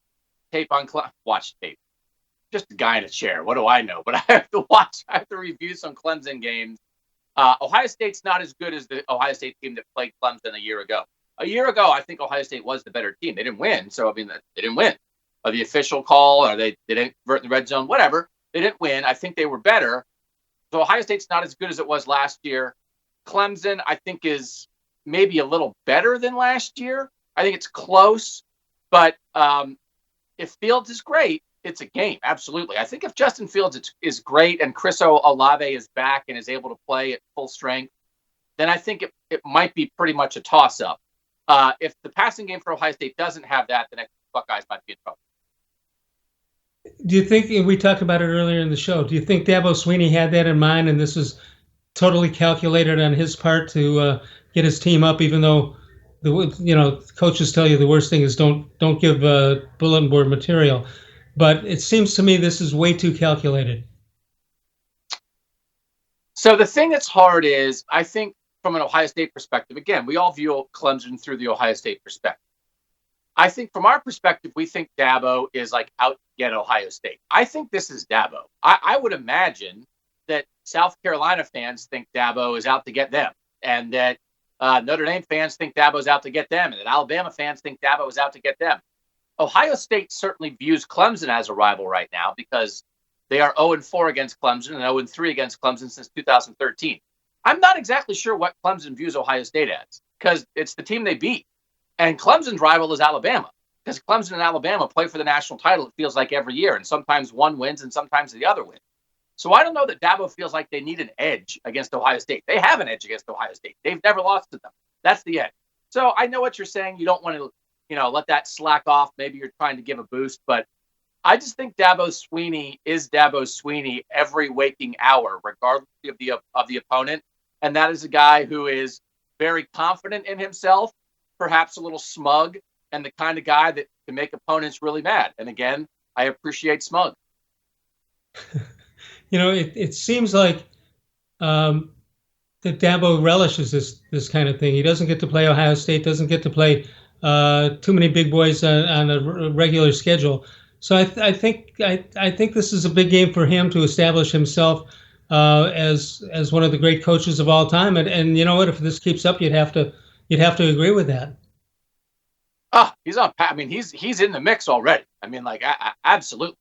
tape on Clemson. Watch tape. Just a guy in a chair. What do I know? But I have to review some Clemson games. Ohio State's not as good as the Ohio State team that played Clemson a year ago. A year ago, I think Ohio State was the better team. They didn't win. So, they didn't win. The official call, or they didn't convert in the red zone, whatever. They didn't win. I think they were better. So Ohio State's not as good as it was last year. Clemson, I think, is maybe a little better than last year. I think it's close. But if Fields is great, it's a game. Absolutely. I think if Justin Fields is great and Chris Olave is back and is able to play at full strength, then I think it might be pretty much a toss-up. If the passing game for Ohio State doesn't have that, then Buckeyes might be in trouble. Do you think, and we talked about it earlier in the show, do you think Dabo Sweeney had that in mind and this was totally calculated on his part to get his team up, even though coaches tell you the worst thing is don't give bulletin board material. But it seems to me this is way too calculated. So the thing that's hard is, I think from an Ohio State perspective, again, we all view Clemson through the Ohio State perspective. I think from our perspective, we think Dabo is like out to get Ohio State. I think this is Dabo. I would imagine that South Carolina fans think Dabo is out to get them, and that Notre Dame fans think Dabo is out to get them, and that Alabama fans think Dabo is out to get them. Ohio State certainly views Clemson as a rival right now because they are 0-4 against Clemson and 0-3 against Clemson since 2013. I'm not exactly sure what Clemson views Ohio State as because it's the team they beat. And Clemson's rival is Alabama because Clemson and Alabama play for the national title, it feels like, every year. And sometimes one wins and sometimes the other wins. So I don't know that Dabo feels like they need an edge against Ohio State. They have an edge against Ohio State. They've never lost to them. That's the edge. So I know what you're saying. You don't want to, let that slack off. Maybe you're trying to give a boost. But I just think Dabo Sweeney is Dabo Sweeney every waking hour, regardless of the opponent. And that is a guy who is very confident in himself, perhaps a little smug, and the kind of guy that can make opponents really mad. And again, I appreciate smug. It seems like that Dabo relishes this kind of thing. He doesn't get to play Ohio State, doesn't get to play too many big boys on a regular schedule. So I think this is a big game for him to establish himself as one of the great coaches of all time. And you know what? If this keeps up, you'd have to agree with that. He's on. I mean, he's in the mix already. I mean, absolutely.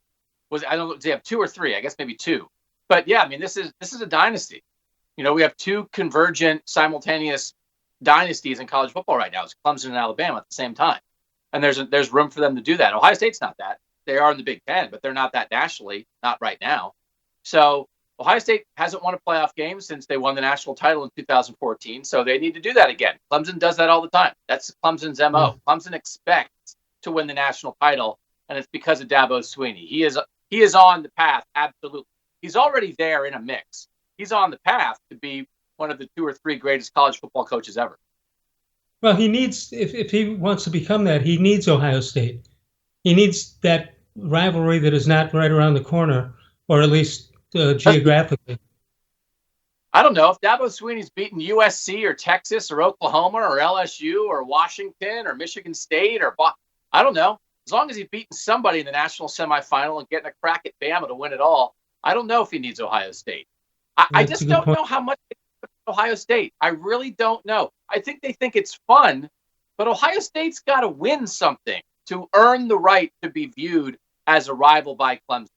I don't know. Does he have 2 or 3? I guess maybe 2. But yeah, I mean, this is a dynasty. We have 2 convergent, simultaneous dynasties in college football right now. It's Clemson and Alabama at the same time, and there's room for them to do that. Ohio State's not that. They are in the Big Ten, but they're not that nationally, not right now. So Ohio State hasn't won a playoff game since they won the national title in 2014, so they need to do that again. Clemson does that all the time. That's Clemson's MO. Clemson expects to win the national title, and it's because of Dabo Sweeney. He is on the path, absolutely. He's already there in a mix. He's on the path to be one of the 2 or 3 greatest college football coaches ever. Well, he needs, if he wants to become that, he needs Ohio State. He needs that rivalry that is not right around the corner, or at least geographically. I don't know if Dabo Sweeney's beaten USC or Texas or Oklahoma or LSU or Washington or Michigan State or I don't know. As long as he's beating somebody in the national semifinal and getting a crack at Bama to win it all, I don't know if he needs Ohio State. I just don't know how much Ohio State. I really don't know. I think they think it's fun, but Ohio State's got to win something to earn the right to be viewed as a rival by Clemson.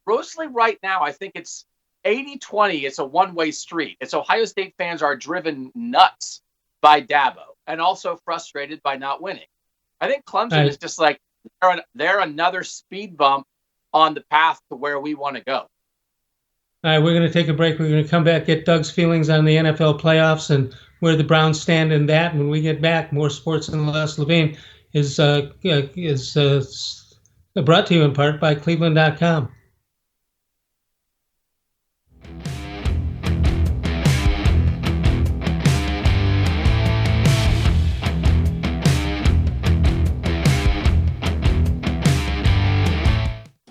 Grossly right now, I think it's 80-20. It's a one-way street. It's Ohio State fans are driven nuts by Dabo and also frustrated by not winning. I think Clemson is just like, they're another speed bump on the path to where we want to go. All right, we're going to take a break. We're going to come back, get Doug's feelings on the NFL playoffs and where the Browns stand in that. When we get back, more sports and Les Levine is brought to you in part by cleveland.com.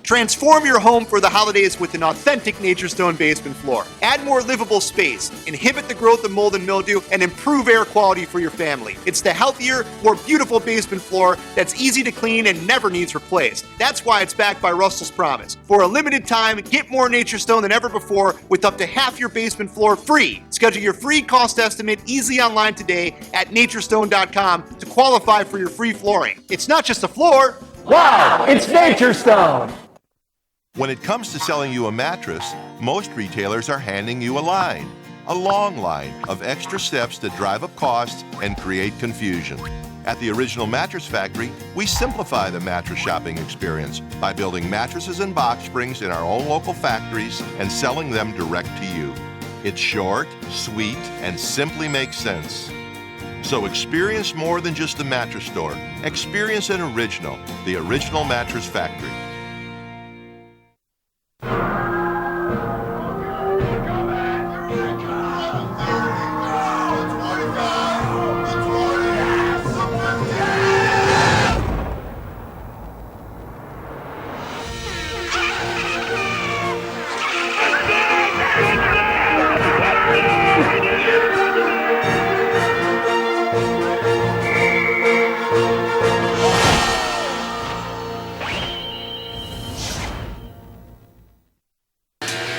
Transform your home for the holidays with an authentic Nature Stone basement floor. Add more livable space, inhibit the growth of mold and mildew, and improve air quality for your family. It's the healthier, more beautiful basement floor that's easy to clean and never needs replaced. That's why it's backed by Russell's Promise. For a limited time, get more Nature Stone than ever before with up to half your basement floor free. Schedule your free cost estimate easily online today at naturestone.com to qualify for your free flooring. It's not just a floor. Wow, it's Nature Stone. When it comes to selling you a mattress, most retailers are handing you a long line of extra steps that drive up costs and create confusion. At the Original Mattress Factory, we simplify the mattress shopping experience by building mattresses and box springs in our own local factories and selling them direct to you. It's short, sweet, and simply makes sense. So experience more than just the mattress store. Experience an original, the Original Mattress Factory.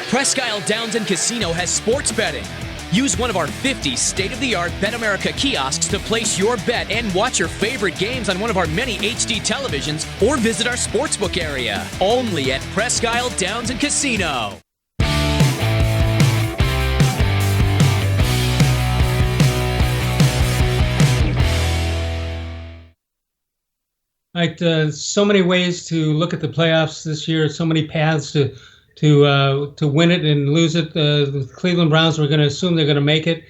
Presque Isle Downs and Casino has sports betting. Use one of our 50 state-of-the-art Bet America kiosks to place your bet and watch your favorite games on one of our many HD televisions or visit our sportsbook area. Only at Presque Isle Downs and Casino. Right, so many ways to look at the playoffs this year. So many paths to win it and lose it. The Cleveland Browns, we're going to assume they're going to make it.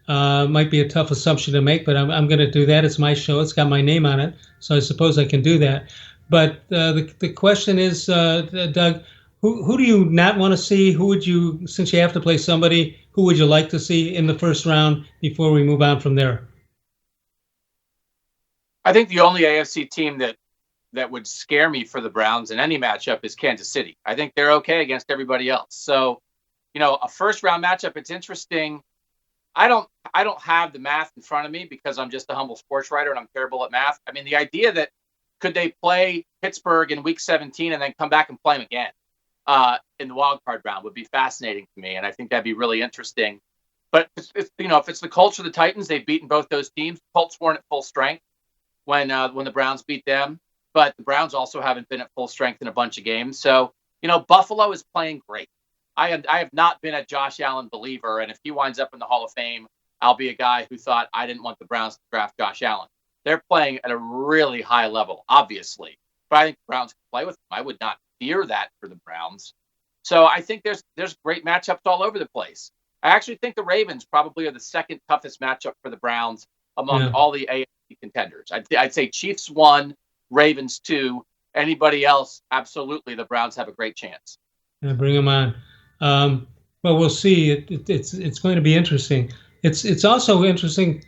Might be a tough assumption to make, but I'm going to do that. It's my show. It's got my name on it, so I suppose I can do that. But the question is, Doug, who do you not want to see? Who would you, since you have to play somebody, who would you like to see in the first round before we move on from there? I think the only AFC team that would scare me for the Browns in any matchup is Kansas City. I think they're okay against everybody else. So, a first round matchup, it's interesting. I don't have the math in front of me because I'm just a humble sports writer and I'm terrible at math. I mean, the idea that could they play Pittsburgh in week 17 and then come back and play them again in the wild card round would be fascinating to me. And I think that'd be really interesting. But if it's the Colts or the Titans, they've beaten both those teams. Colts weren't at full strength when the Browns beat them, but the Browns also haven't been at full strength in a bunch of games. So, Buffalo is playing great. I have not been a Josh Allen believer, and if he winds up in the Hall of Fame, I'll be a guy who thought I didn't want the Browns to draft Josh Allen. They're playing at a really high level, obviously, but I think the Browns can play with them. I would not fear that for the Browns. So I think there's great matchups all over the place. I actually think the Ravens probably are the second toughest matchup for the Browns among all the AFC contenders. I'd say Chiefs 1, Ravens 2. Anybody else, absolutely, the Browns have a great chance. Yeah, bring them on. Well, we'll see. It's going to be interesting. It's also interesting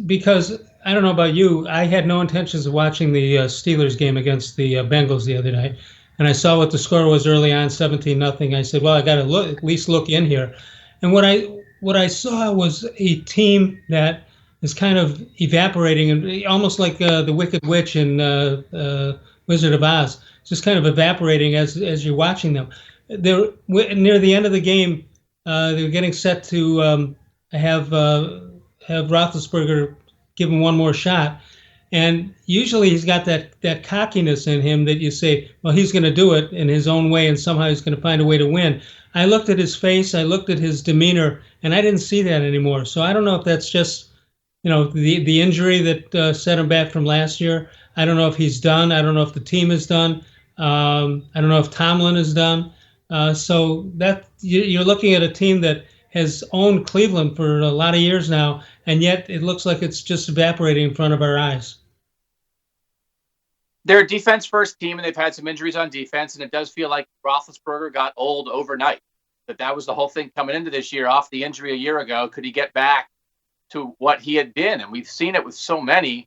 because I don't know about you. I had no intentions of watching the Steelers game against the Bengals the other night, and I saw what the score was early on, 17-0. I said, well, I got to at least look in here, and what I saw was a team that is kind of evaporating, and almost like the Wicked Witch in Wizard of Oz, just kind of evaporating as you're watching them. They're near the end of the game. They're getting set to have Roethlisberger give him one more shot, and usually he's got that cockiness in him that you say, well, he's going to do it in his own way, and somehow he's going to find a way to win. I looked at his face, I looked at his demeanor, and I didn't see that anymore. So I don't know if that's just the injury that set him back from last year. I don't know if he's done. I don't know if the team is done. I don't know if Tomlin is done. So that you're looking at a team that has owned Cleveland for a lot of years now, and yet it looks like it's just evaporating in front of our eyes. They're a defense-first team, and they've had some injuries on defense, and it does feel like Roethlisberger got old overnight. That was the whole thing coming into this year off the injury a year ago. Could he get back to what he had been? And we've seen it with so many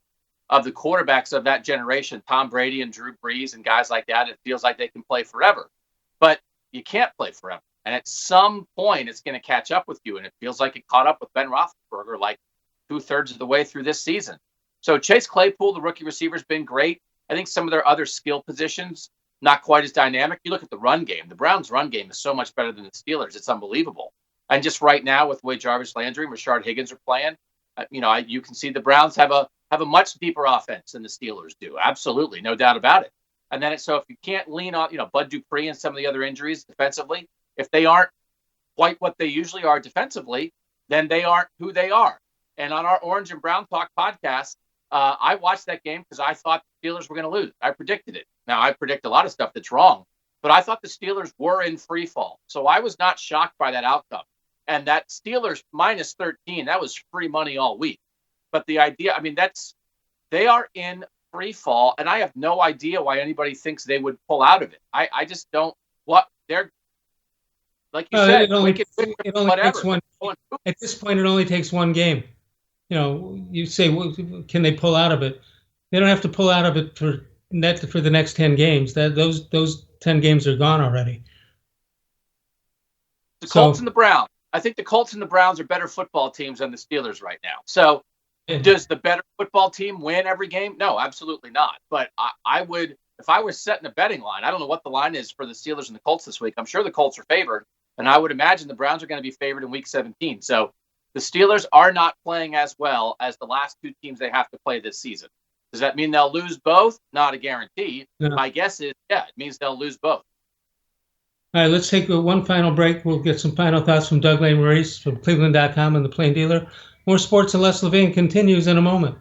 of the quarterbacks of that generation, Tom Brady and Drew Brees and guys like that. It feels like they can play forever, but you can't play forever. And at some point it's going to catch up with you. And it feels like it caught up with Ben Roethlisberger like 2/3 of the way through this season. So Chase Claypool, the rookie receiver, has been great. I think some of their other skill positions, not quite as dynamic. You look at the run game. The Browns' run game is so much better than the Steelers. It's unbelievable. And just right now, with the way Jarvis Landry and Rashard Higgins are playing, you can see the Browns have a much deeper offense than the Steelers do. Absolutely, no doubt about it. And then so if you can't lean on, Bud Dupree and some of the other injuries defensively, if they aren't quite what they usually are defensively, then they aren't who they are. And on our Orange and Brown Talk podcast, I watched that game because I thought the Steelers were going to lose. I predicted it. Now, I predict a lot of stuff that's wrong, but I thought the Steelers were in free fall. So I was not shocked by that outcome. And that Steelers minus 13, that was free money all week. But the idea, they are in free fall, and I have no idea why anybody thinks they would pull out of it. I just don't. What they're like you said, it only, wicked, it only whatever. takes one. At this point, it only takes one game. You say, well, can they pull out of it? They don't have to pull out of it for the next 10 games. Those 10 games are gone already. The Colts and the Browns. I think the Colts and the Browns are better football teams than the Steelers right now. So does the better football team win every game? No, absolutely not. But I would, if I was setting a betting line, I don't know what the line is for the Steelers and the Colts this week. I'm sure the Colts are favored, and I would imagine the Browns are going to be favored in Week 17. So the Steelers are not playing as well as the last two teams they have to play this season. Does that mean they'll lose both? Not a guarantee. No. My guess is, yeah, it means they'll lose both. All right, let's take one final break. We'll get some final thoughts from Doug Lesmerises from cleveland.com and the Plain Dealer. More sports and Les Levine continues in a moment.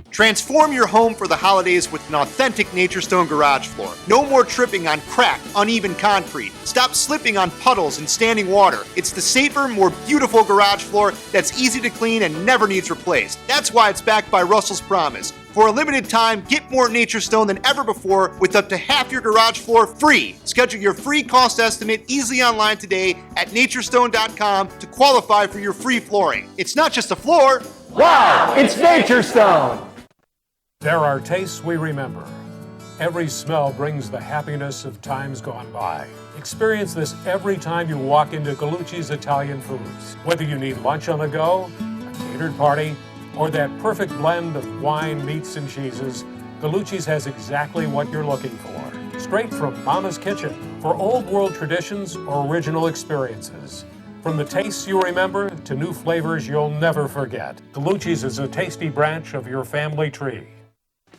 Transform your home for the holidays with an authentic Nature Stone garage floor. No more tripping on cracked, uneven concrete. Stop slipping on puddles and standing water. It's the safer, more beautiful garage floor that's easy to clean and never needs replaced. That's why it's backed by Russell's Promise. For a limited time, get more Nature Stone than ever before with up to half your garage floor free. Schedule your free cost estimate easily online today at naturestone.com to qualify for your free flooring. It's not just a floor. Wow, it's Nature Stone. There are tastes we remember. Every smell brings the happiness of times gone by. Experience this every time you walk into Gallucci's Italian Foods. Whether you need lunch on the go, a catered party, or that perfect blend of wine, meats, and cheeses, Gallucci's has exactly what you're looking for. Straight from Mama's kitchen for old world traditions or original experiences. From the tastes you remember to new flavors you'll never forget, Gallucci's is a tasty branch of your family tree.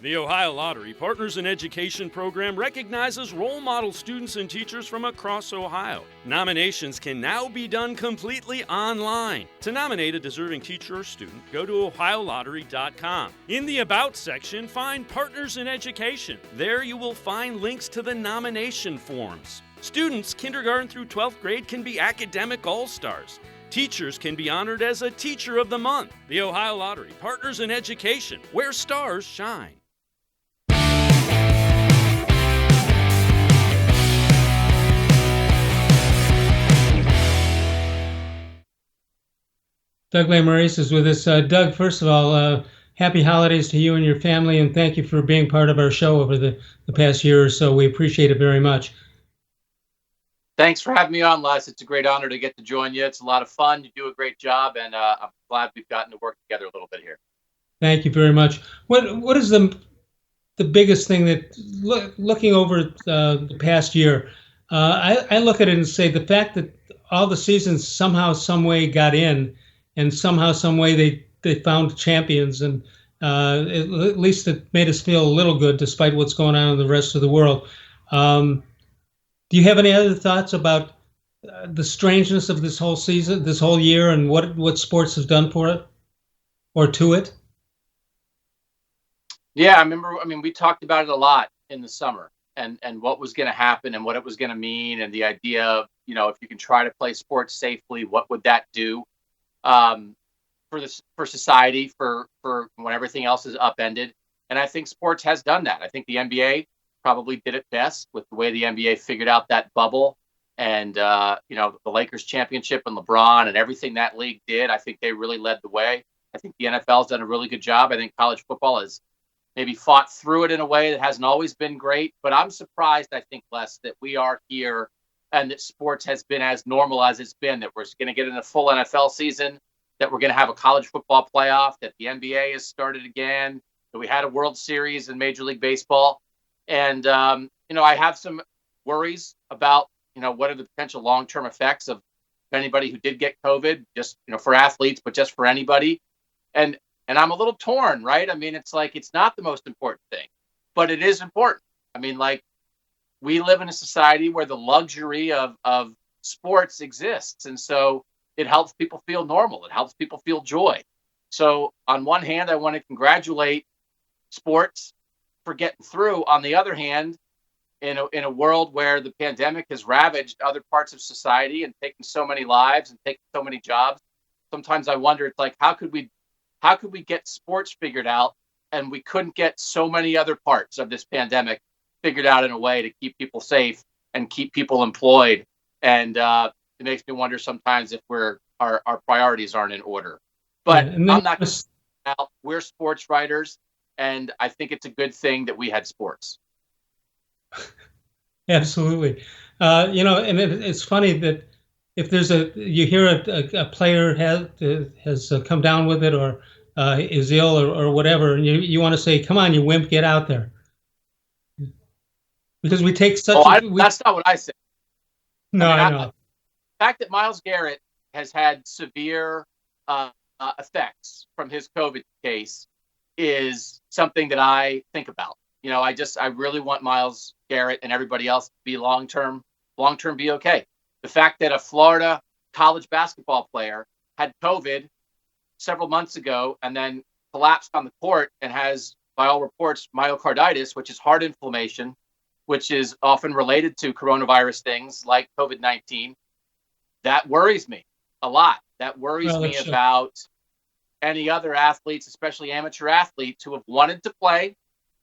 The Ohio Lottery Partners in Education program recognizes role model students and teachers from across Ohio. Nominations can now be done completely online. To nominate a deserving teacher or student, go to ohiolottery.com. In the About section, find Partners in Education. There you will find links to the nomination forms. Students kindergarten through 12th grade can be academic all-stars. Teachers can be honored as a Teacher of the Month. The Ohio Lottery Partners in Education, where stars shine. Doug Lesmerises is with us. Doug, first of all, happy holidays to you and your family, and thank you for being part of our show over the past year or so. We appreciate it very much. Thanks for having me on, Les. It's a great honor to get to join you. It's a lot of fun. You do a great job, and I'm glad we've gotten to work together a little bit here. Thank you very much. What is the biggest thing that, looking over the past year, I look at it and say the fact that all the seasons somehow, some way got in, and somehow, some way they found champions, and at least it made us feel a little good despite what's going on in the rest of the world. Do you have any other thoughts about the strangeness of this whole season, this whole year, and what sports have done for it or to it? Yeah, we talked about it a lot in the summer and what was going to happen and what it was going to mean, and the idea of, if you can try to play sports safely, what would that do for society, for when everything else is upended. And I think sports has done that. I think the NBA probably did it best with the way the NBA figured out that bubble and, the Lakers championship and LeBron and everything that league did. I think they really led the way. I think the NFL has done a really good job. I think college football has maybe fought through it in a way that hasn't always been great, but I'm surprised, I think, Les, that we are here and that sports has been as normal as it's been, that we're going to get in a full NFL season, that we're going to have a college football playoff, that the NBA has started again, that we had a World Series in Major League Baseball. And, I have some worries about, what are the potential long-term effects of anybody who did get COVID, just, for athletes, but just for anybody. And I'm a little torn, right? It's like, it's not the most important thing, but it is important. We live in a society where the luxury of sports exists. And so it helps people feel normal. It helps people feel joy. So on one hand, I want to congratulate sports for getting through. On the other hand, in a world where the pandemic has ravaged other parts of society and taken so many lives and taken so many jobs, sometimes I wonder, it's like, how could we get sports figured out and we couldn't get so many other parts of this pandemic figured out in a way to keep people safe and keep people employed? And it makes me wonder sometimes if our priorities aren't in order. But I'm not out. We're sports writers, and I think it's a good thing that we had sports. Absolutely. And it's funny that if you hear a player has come down with it or is ill or whatever, and you want to say, "Come on, you wimp, get out there," because we take such. That's not what I say. No, I know. The fact that Myles Garrett has had severe effects from his COVID case is something that I think about. I really want Myles Garrett and everybody else to be long-term be okay. The fact that a Florida college basketball player had COVID several months ago and then collapsed on the court and has, by all reports, myocarditis, which is heart inflammation, which is often related to coronavirus things like COVID-19, that worries me a lot. That worries me about any other athletes, especially amateur athletes who have wanted to play.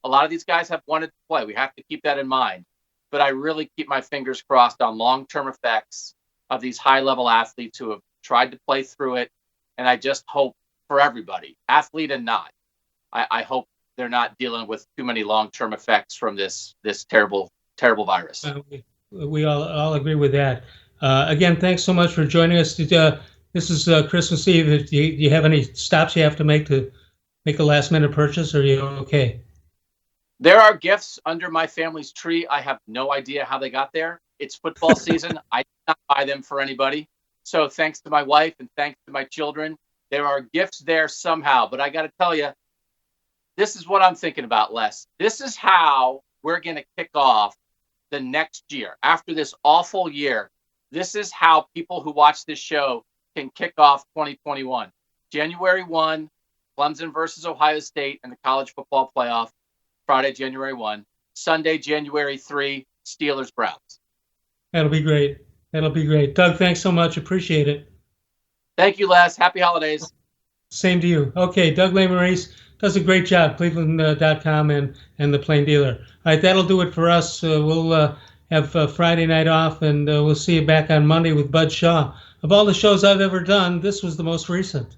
A lot of these guys have wanted to play. We have to keep that in mind. But I really keep my fingers crossed on long-term effects of these high-level athletes who have tried to play through it. And I just hope for everybody, athlete and not, I hope they're not dealing with too many long-term effects from this terrible, terrible virus. We all agree with that. Again, thanks so much for joining us. This is Christmas Eve. Do you have any stops you have to make a last-minute purchase, or are you okay? There are gifts under my family's tree. I have no idea how they got there. It's football season. I did not buy them for anybody. So thanks to my wife and thanks to my children, there are gifts there somehow. But I got to tell you, this is what I'm thinking about, Les. This is how we're going to kick off the next year. After this awful year, this is how people who watch this show can kick off 2021. January 1, Clemson versus Ohio State in the college football playoff. Friday, January 1. Sunday, January 3, Steelers-Browns. That'll be great. Doug, thanks so much. Appreciate it. Thank you, Les. Happy holidays. Same to you. Okay, Doug Lesmerises does a great job, cleveland.com and the Plain Dealer. All right, that'll do it for us. We'll have Friday night off, and we'll see you back on Monday with Bud Shaw. Of all the shows I've ever done, this was the most recent.